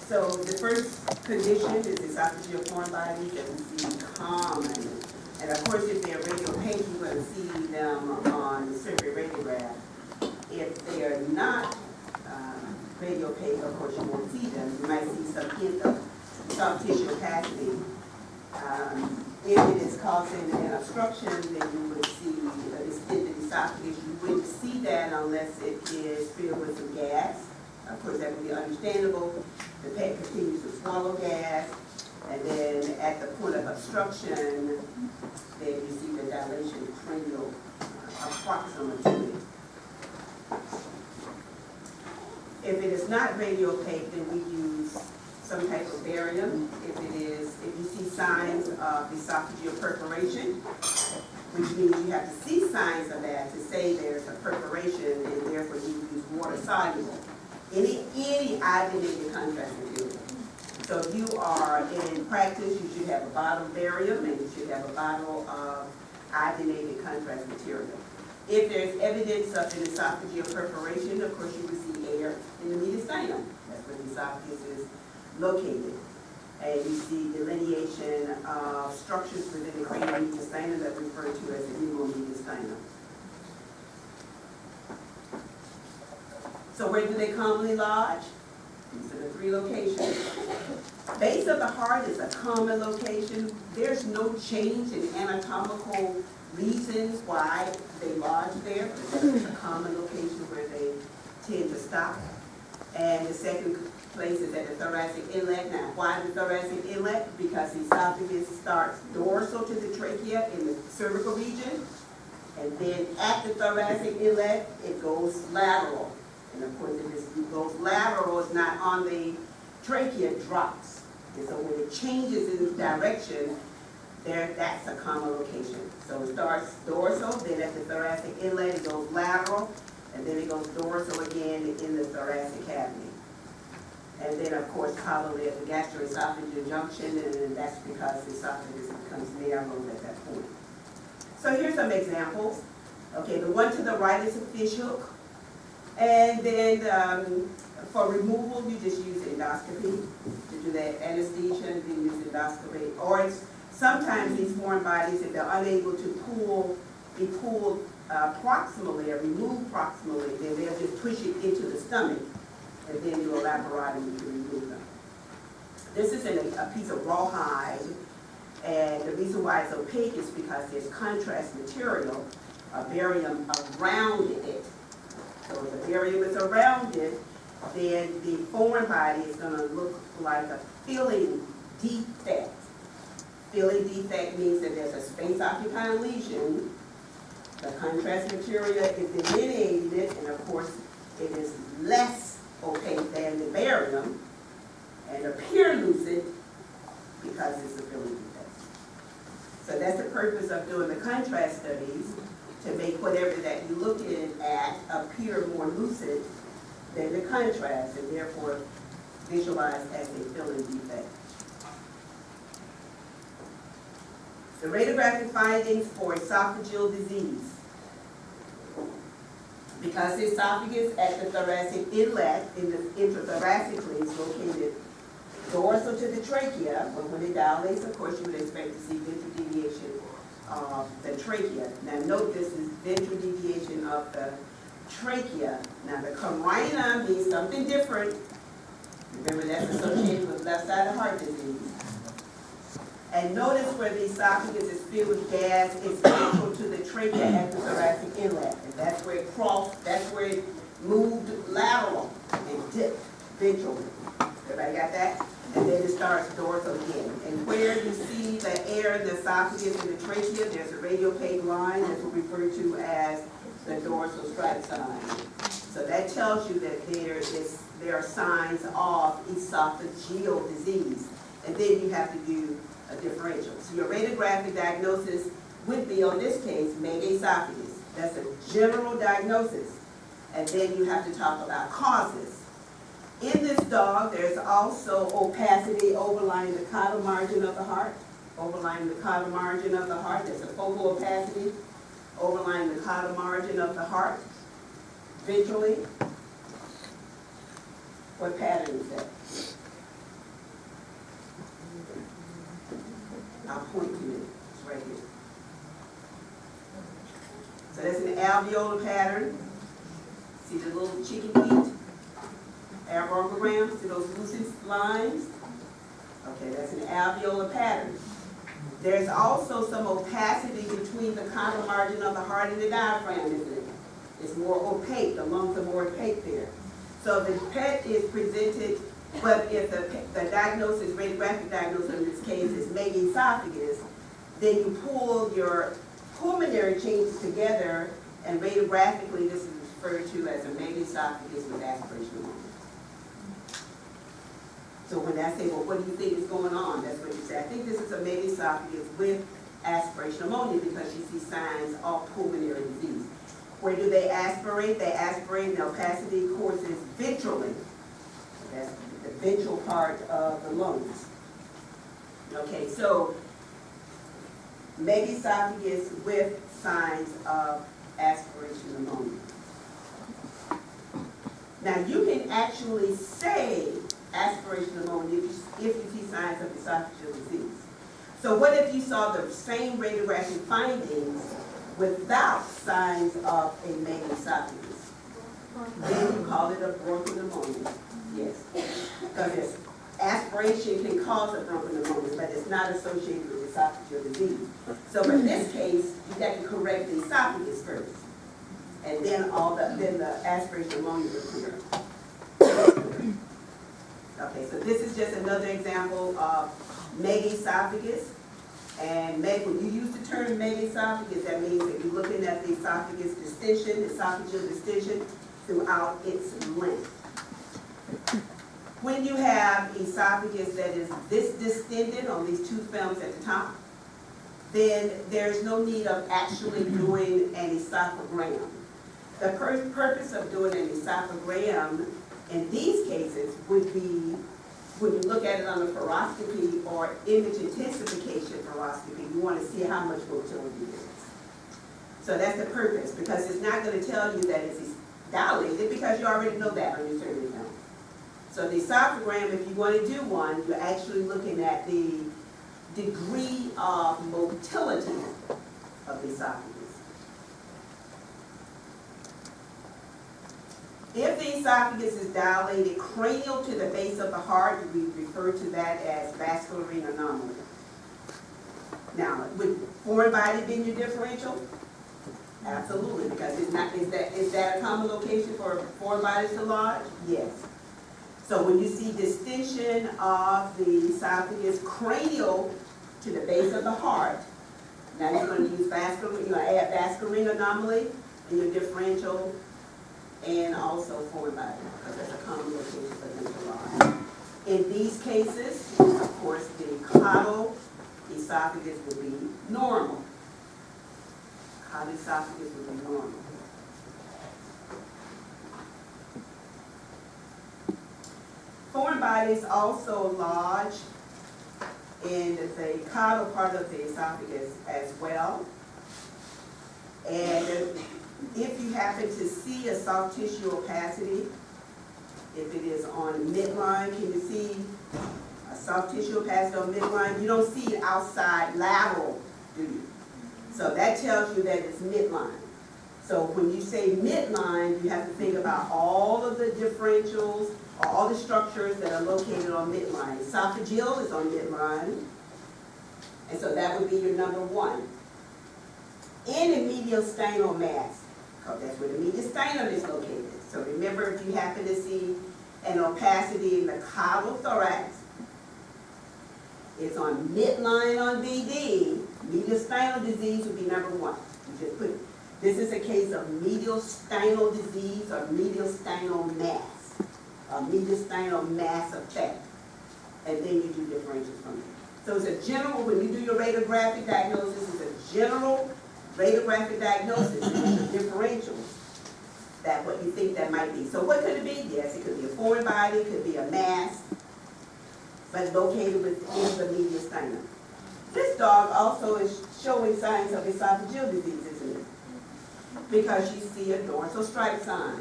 So the first condition is esophageal foreign bodies that we see common. And of course, if they're radiopaque, you're going to see them on the survey radiograph. If they are not radiopaque, of course, you won't see them. You might see some hint of soft tissue opacity. If it is causing an obstruction, then you would see a distended esophagus. You wouldn't see that unless it is filled with some gas. Of course, that would be understandable. The pet continues to swallow gas, and then at the point of obstruction, then you see the dilation cranial approximate to it. If it is not radiopaque, then we use some type of barium. If you see signs of esophageal perforation, which means you have to see signs of that to say there's a perforation, and therefore you use water soluble. Any iodinated contrast material. So if you are in practice, you should have a bottle of barium, and you should have a bottle of iodinated contrast material. If there's evidence of an esophageal perforation, of course you will see air in the mediastinum. That's where the esophagus is located. And you see delineation of structures within the cranial mediastinum that we refer to as the pneumomediastinum. So where do they commonly lodge? These are the three locations. Base of the heart is a common location. There's no change in anatomical reasons why they lodge there. It's a common location where they tend to stop. And the second place is at the thoracic inlet. Now, why the thoracic inlet? Because the esophagus starts dorsal to the trachea in the cervical region. And then at the thoracic inlet, it goes lateral. And of course, if it goes lateral, it's not on the trachea, it drops. And so when it changes in direction, that's a common location. So it starts dorsal, then at the thoracic inlet, it goes lateral, and then it goes dorsal again in the thoracic cavity. And then, of course, caudally at the gastroesophageal junction, and that's because the esophagus becomes narrowed at that point. So here's some examples. Okay, the one to the right is a fish hook. And then for removal, you just use endoscopy to do that. Anesthesia, then use endoscopy. Or it's sometimes these foreign bodies, if they're unable to be pulled proximally or removed proximally, then they'll just push it into the stomach and then do a laparotomy to remove them. This is a piece of rawhide, and the reason why it's opaque is because there's contrast material, a barium around it. So if the barium is around it, then the foreign body is going to look like a filling defect. Filling defect means that there's a space-occupying lesion. The contrast material is delineated, and of course, it is less opaque than the barium, and appear lucid because it's a filling defect. So that's the purpose of doing the contrast studies, to make whatever that you're looking at appear more lucid than the contrast, and therefore visualized as a filling defect. The radiographic findings for esophageal disease. Because the esophagus at the thoracic inlet in the intrathoracically is located dorsal to the trachea, but when it dilates, of course, you would expect to see ventral deviation of the trachea. Now note this is ventral deviation of the trachea. Now the carina means something different. Remember, that's associated with left-sided heart disease. And notice where the esophagus is filled with gas, it's ventral to the trachea at the thoracic inlet. And that's where it crossed, that's where it moved lateral and dipped ventrally. Everybody got that? And then it starts dorsal again. And where you see the air in the esophagus and the trachea, there's a radiopaque line that's referred to as the dorsal stratus line. So that tells you that there are signs of esophageal disease. And then you have to do a differential. So your radiographic diagnosis would be, on this case, megaesophagus. That's a general diagnosis. And then you have to talk about causes. In this dog, there's also opacity overlying the caudal margin of the heart. Overlying the caudal margin of the heart, there's a focal opacity overlying the caudal margin of the heart. Ventrally, what pattern is that? I'll point to it. It's right here. So that's an alveolar pattern. See the little chicken feet? Arboreograms, see those lucid lines? Okay, that's an alveolar pattern. There's also some opacity between the condylar margin of the heart and the diaphragm, isn't it? It's more opaque, the lungs are more opaque there. So the PET is presented, but if the diagnosis, radiographic diagnosis in this case is megaesophagus, then you pull your pulmonary changes together, and radiographically this is referred to as a megaesophagus with aspiration pneumonia. So when I say, well, what do you think is going on? That's what you say. I think this is a megaesophagus with aspiration pneumonia because you see signs of pulmonary disease. Where do they aspirate? They aspirate, and the opacity courses ventrally. That's the ventral part of the lungs. Okay, so megaesophagus with signs of aspiration pneumonia. Now you can actually say aspiration pneumonia if you see signs of esophageal disease. So what if you saw the same radiographic findings without signs of a megaesophagus? Then you call it a bronchopneumonia. Yes, because aspiration can cause a bronchopneumonia, but it's not associated with esophageal disease. So in this case, you got to correct the esophagus first, and then the aspiration pneumonia will clear. Okay, so this is just another example of megaesophagus. And when you use the term megaesophagus, that means that you're looking at the esophagus distension, esophageal distension throughout its length. When you have esophagus that is this distended on these two films at the top, then there's no need of actually doing an esophagram. The purpose of doing an esophagram in these cases would be when you look at it on a fluoroscopy or image intensification fluoroscopy, you want to see how much motility there is. So that's the purpose, because it's not going to tell you that it's dilated because you already know that on your survey film. So the esophagram, if you want to do one, you're actually looking at the degree of motility of the esophagus. If the esophagus is dilated cranial to the base of the heart, we refer to that as vascular ring anomaly. Now, would foreign body be your differential? Absolutely, because is that a common location for foreign bodies to lodge? Yes. So when you see distension of the esophagus cranial to the base of the heart, now you're going to use add vascular ring anomaly in your differential, and also foreign body, because that's a common location for them to lodge. In these cases, of course, the caudal esophagus would be normal. Caudal esophagus would be normal. Foreign bodies also lodge in the caudal part of the esophagus as well. And if you happen to see a soft tissue opacity, if it is on midline, can you see a soft tissue opacity on midline? You don't see it outside lateral, do you? So that tells you that it's midline. So when you say midline, you have to think about all of the differentials, all the structures that are located on midline. Esophageal is on midline, and so that would be your number one. In a mediastinal mass, that's where the mediastinum is located. So remember, if you happen to see an opacity in the caudal thorax, it's on midline on VD, mediastinal disease would be number one. You just put, this is a case of mediastinal disease or mediastinal mass, a mediastinal mass effect. And then you do differentials from there. So it's a general, when you do your radiographic diagnosis, it's a general radiographic diagnosis, and the differentials, that what you think that might be. So what could it be? Yes, it could be a foreign body, it could be a mass, but located within the mediastinum. This dog also is showing signs of esophageal disease, isn't it? Because you see a dorsal stripe sign.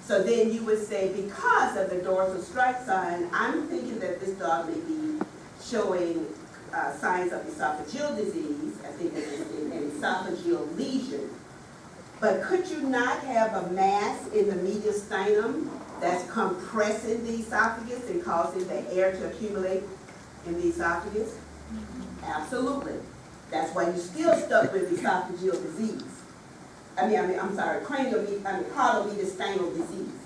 So then you would say, because of the dorsal stripe sign, I'm thinking that this dog may be showing signs of esophageal disease. I think it's an esophageal lesion. But could you not have a mass in the mediastinum that's compressing the esophagus and causing the air to accumulate in the esophagus? Absolutely. That's why you're still stuck with esophageal disease. Caudal mediastinal disease.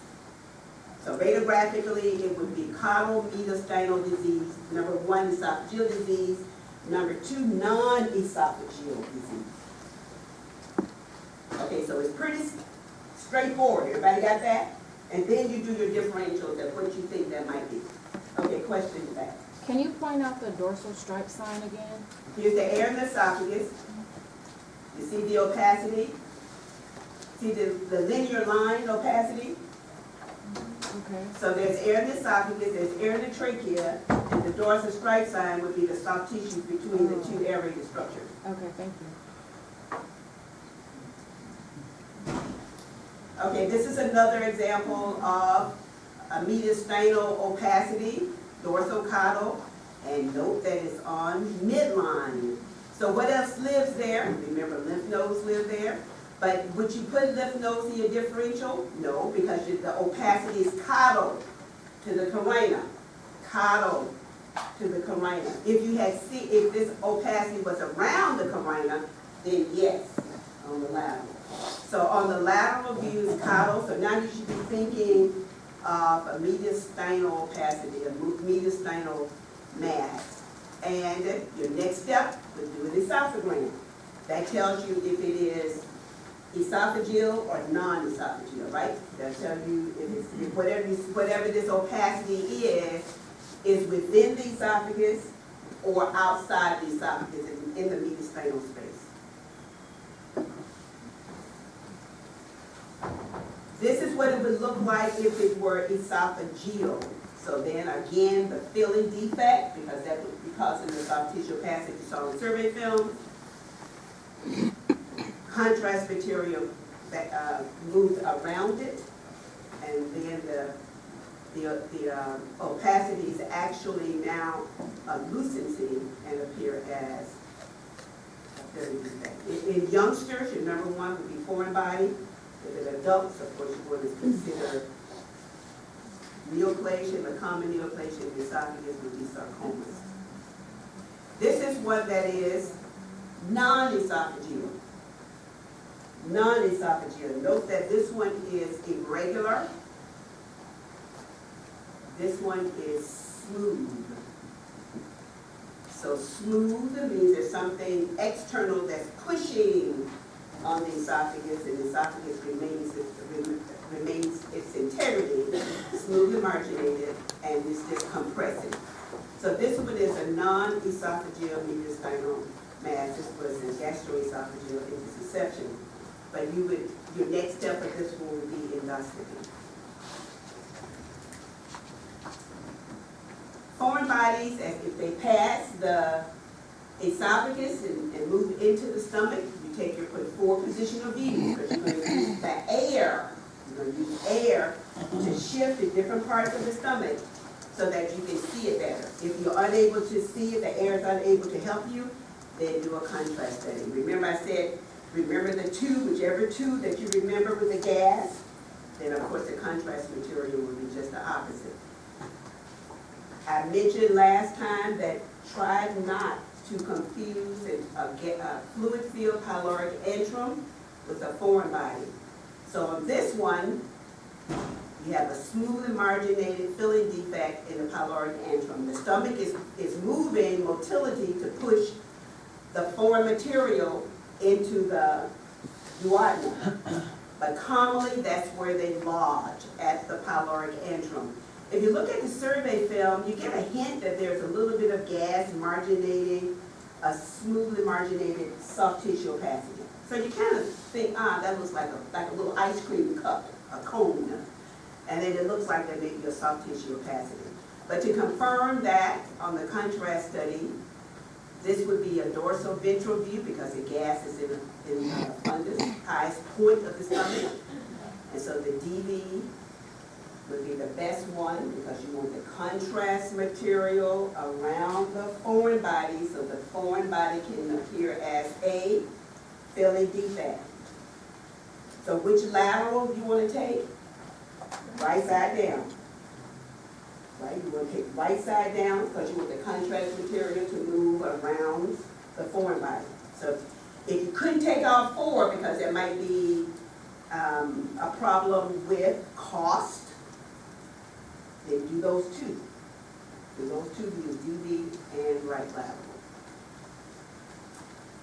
So radiographically, it would be caudal mediastinal disease. Number 1, esophageal disease. Number 2, non-esophageal disease. Okay, so it's pretty straightforward. Everybody got that? And then you do your differentials of what you think that might be. Okay, question back. Can you point out the dorsal stripe sign again? Here's the air in the esophagus. You see the opacity? See the linear line opacity? Okay. So there's air in the esophagus, there's air in the trachea, and the dorsal stripe sign would be the soft tissues between the two aerated structures. Okay, thank you. Okay, this is another example of a mediastinal opacity, dorsocaudal, and note that it's on midline. So what else lives there? Remember, lymph nodes live there. But would you put lymph nodes in your differential? No, because the opacity is caudal to the carina. Caudal to the carina. If this opacity was around the carina, then yes, on the lateral. So on the lateral view is caudal, so now you should be thinking of a mediastinal opacity, a mediastinal mass. And your next step would do an esophagram. That tells you if it is esophageal or non-esophageal, right? That'll tell you if whatever this opacity is within the esophagus or outside the esophagus in the mediastinal space. This is what it would look like if it were esophageal. So then again, the filling defect, because that would be causing the soft tissue opacity you saw in survey film. Contrast material that moves around it, and then the opacity is actually now lucencing and appear as a filling defect. In youngsters, your number 1 would be foreign body. If in adults, of course, you want to consider neoplasia. The common neoplasia in the esophagus would be sarcomas. This is one that is non-esophageal. Non-esophageal. Note that this one is irregular. This one is smooth. So smooth means there's something external that's pushing on the esophagus, and the esophagus remains its integrity, smoothly marginated, and it's just compressing. So this one is a non-esophageal mediastinal mass. This was a gastroesophageal intussusception. But your next step of this one would be endoscopy. Foreign bodies, if they pass the esophagus and move into the stomach, you put 4 positional views, because you're going to use the air. You're going to use air to shift in different parts of the stomach so that you can see it better. If you're unable to see it, the air is unable to help you, then do a contrast study. Remember I said, remember the 2, whichever 2 that you remember with the gas, then of course the contrast material will be just the opposite. I mentioned last time that try not to confuse a fluid-filled pyloric antrum with a foreign body. So on this one, you have a smoothly marginated filling defect in the pyloric antrum. The stomach is moving motility to push the foreign material into the duodenum. But commonly, that's where they lodge, at the pyloric antrum. If you look at the survey film, you get a hint that there's a little bit of gas marginating a smoothly marginated soft tissue opacity. So you kind of think, that looks like a little ice cream cup, a cone. And then it looks like that may be a soft tissue opacity. But to confirm that on the contrast study, this would be a dorsal ventral view because the gas is in the fundus, highest point of the stomach. And so the DV would be the best one because you want the contrast material around the foreign body so the foreign body can appear as a filling defect. So which lateral do you want to take? Right side down. Right, you want to take right side down because you want the contrast material to move around the foreign body. So if you couldn't take all 4 because there might be a problem with cost, then do those 2. Do those 2, use DB and right lateral.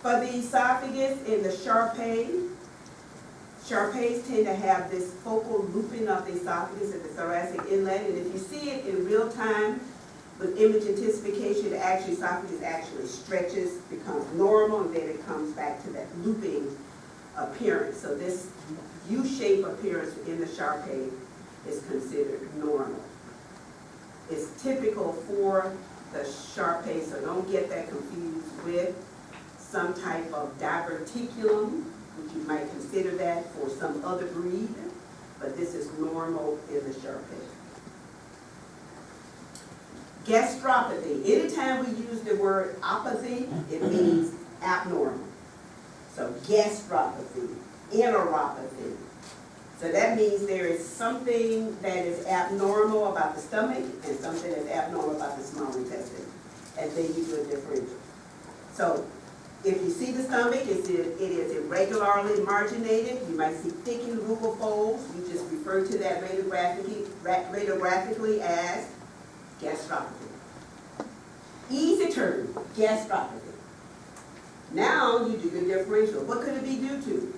For the esophagus and the Sharpays tend to have this focal looping of the esophagus at the thoracic inlet, and if you see it in real time with image intensification, the esophagus actually stretches, becomes normal, and then it comes back to that looping appearance. So this U-shaped appearance in the Sharpay is considered normal. It's typical for the Sharpay, so don't get that confused with some type of diverticulum, which you might consider that for some other breed, but this is normal in the Sharpay. Gastropathy. Anytime we use the word apathy, it means abnormal. So gastropathy, enteropathy. So that means there is something that is abnormal about the stomach and something that's abnormal about the small intestine. And then you do a differential. So if you see the stomach, it is irregularly marginated. You might see thickened rugal folds. We just refer to that radiographically as gastropathy. Easy term, gastropathy. Now you do the differential. What could it be due to?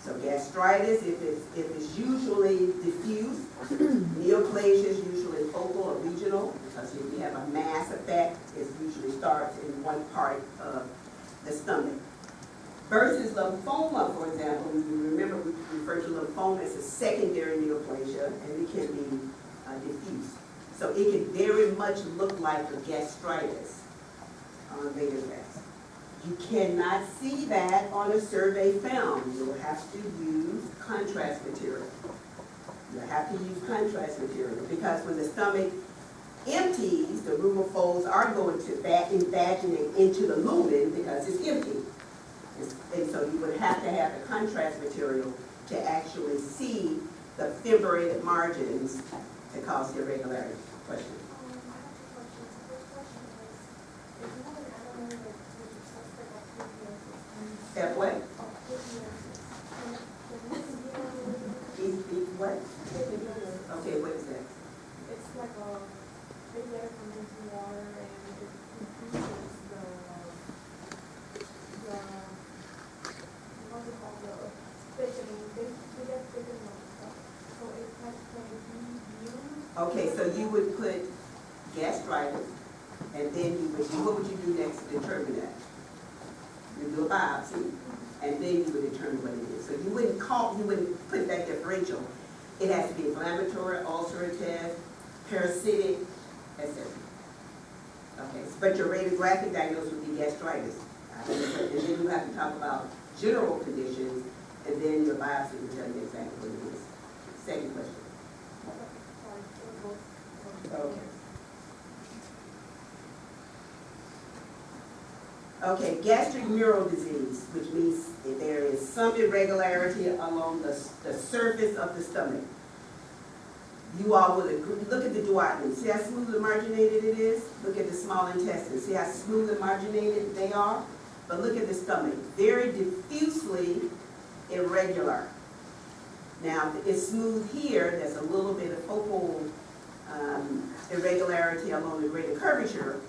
So gastritis, if it's usually diffuse, neoplasia is usually focal or regional, because if you have a mass effect, it usually starts in one part of the stomach. Versus lymphoma, for example, you remember we refer to lymphoma as a secondary neoplasia, and it can be diffuse. So it can very much look like a gastritis on radiographs. You cannot see that on a survey film. You'll have to use contrast material. You'll have to use contrast material because when the stomach empties, the rugal folds are going to invaginate into the lumen because it's empty. And so you would have to have the contrast material to actually see the fibrated margins to cause irregularity. Question? At what? What? Okay, what is that? It's like a big layer from drinking water and it increases the what's it called, the thickening, they get thickened and stuff. So it's like Okay, so you would put gastritis, and then you would, what would you do next to determine that? You do a biopsy, and then you would determine what it is. So you wouldn't put that differential. It has to be inflammatory, ulcerative, parasitic, etc. Okay, but your radiographic diagnosis would be gastritis. And then you have to talk about general conditions, and then your biopsy will tell you exactly what it is. Second question. Okay. Okay, gastric mural disease, which means that there is some irregularity along the surface of the stomach. You all would agree, look at the duodenum. See how smooth and marginated it is? Look at the small intestine. See how smooth and marginated they are? But look at the stomach. Very diffusely irregular. Now, it's smooth here. There's a little bit of focal irregularity along the greater curvature.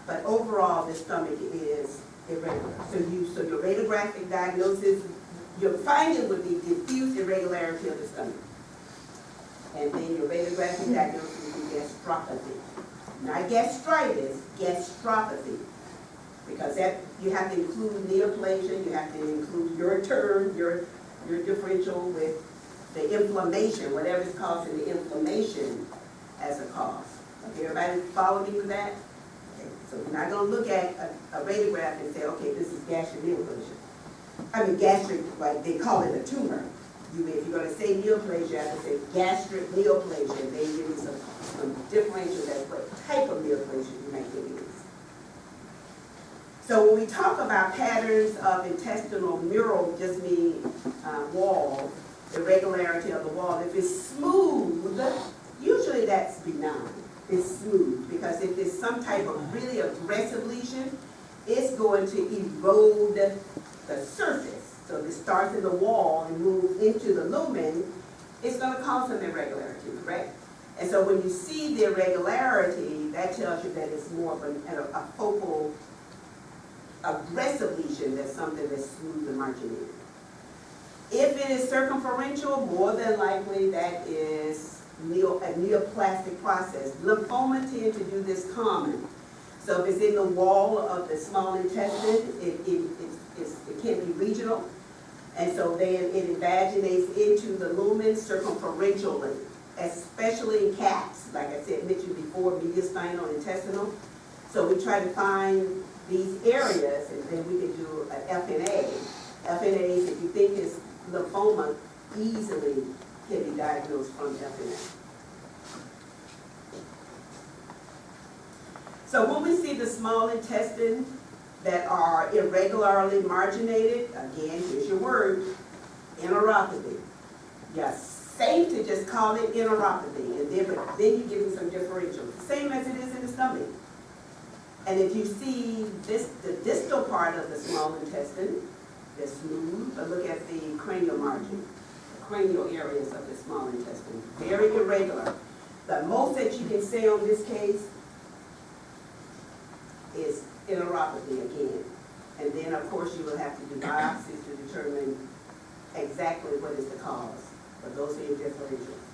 But overall, the stomach is irregular. So your radiographic diagnosis, your finding would be diffuse irregularity of the stomach. And then your radiographic diagnosis would be gastropathy. Not gastritis, gastropathy. Because that you have to include neoplasia, you have to include your term, your differential with the inflammation, whatever is causing the inflammation as a cause. Okay, everybody follow me with that? Okay, so we're not going to look at a radiograph and say, okay, this is gastric neoplasia. I mean gastric, like they call it a tumor. if you're gonna say neoplasia, you have to say gastric neoplasia, and then give me some differentials as what type of neoplasia you might think it is. So when we talk about patterns of intestinal mural, just mean wall, irregularity of the wall. If it's smooth, usually that's benign. It's smooth, because if it's some type of really aggressive lesion, it's going to erode the surface. So if it starts in the wall and moves into the lumen, it's going to cause some irregularity, correct? And so when you see the irregularity, that tells you that it's more of a focal, aggressive lesion than something that's smooth and marching in. If it is circumferential, more than likely that is a neoplastic process. Lymphoma tend to do this common. So if it's in the wall of the small intestine, it can be regional. And so then it invaginates into the lumen circumferentially, especially in cats, like I said, mentioned before, mediastinal, intestinal. So we try to find these areas, and then we can do an FNA. FNAs, if you think it's lymphoma, easily can be diagnosed from FNA. So when we see the small intestine that are irregularly marginated, again, here's your word, enteropathy. Yes, safe to just call it enteropathy, and but then you give them some differentials, same as it is in the stomach. And if you see this, the distal part of the small intestine, they're smooth, but look at the cranial margin, the cranial areas of the small intestine, very irregular. The most that you can say on this case is enteropathy again. And then, of course, you will have to do biopsies to determine exactly what is the cause. But those are your differentials.